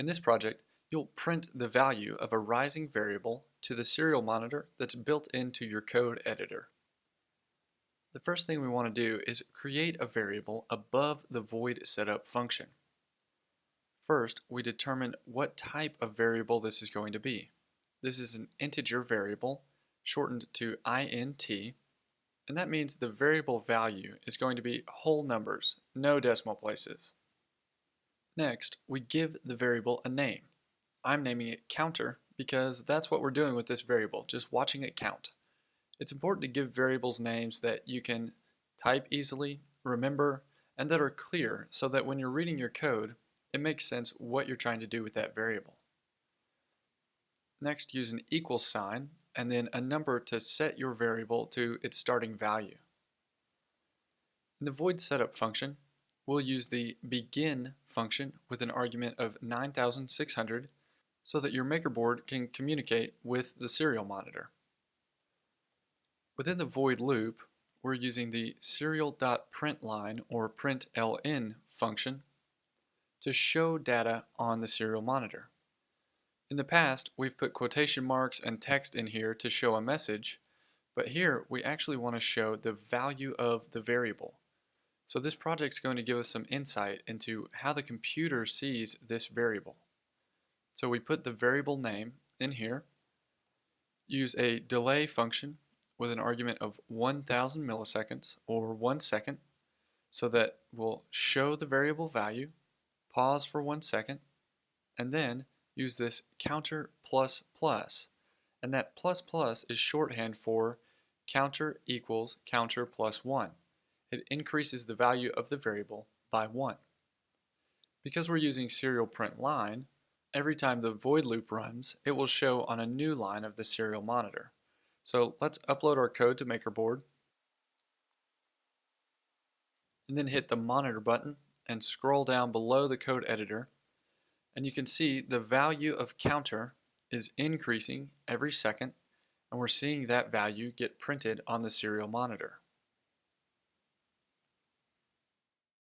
In this project, you'll print the value of a rising variable to the serial monitor that's built into your code editor. The first thing we want to do is create a variable above the void setup function. First, we determine what type of variable this is going to be. This is an integer variable, shortened to int, and that means the variable value is going to be whole numbers, no decimal places. Next, we give the variable a name. I'm naming it counter because that's what we're doing with this variable, just watching it count. It's important to give variables names that you can type easily, remember, and that are clear so that when you're reading your code, it makes sense what you're trying to do with that variable. Next, use an equal sign and then a number to set your variable to its starting value. In the void setup function, we'll use the begin function with an argument of 9600 so that your MakerBoard can communicate with the serial monitor. Within the void loop, we're using the serial.println or println function to show data on the serial monitor. In the past, we've put quotation marks and text in here to show a message, but here we actually want to show the value of the variable. So this project's going to give us some insight into how the computer sees this variable. So we put the variable name in here, use a delay function with an argument of 1000 milliseconds or 1 second, so that we'll show the variable value, pause for 1 second, and then use this counter plus plus, and that plus plus is shorthand for counter equals counter plus 1. It increases the value of the variable by 1. Because we're using serial print line, every time the void loop runs, it will show on a new line of the serial monitor. So let's upload our code to MakerBoard, and then hit the monitor button and scroll down below the code editor, and you can see the value of counter is increasing every second, and we're seeing that value get printed on the serial monitor.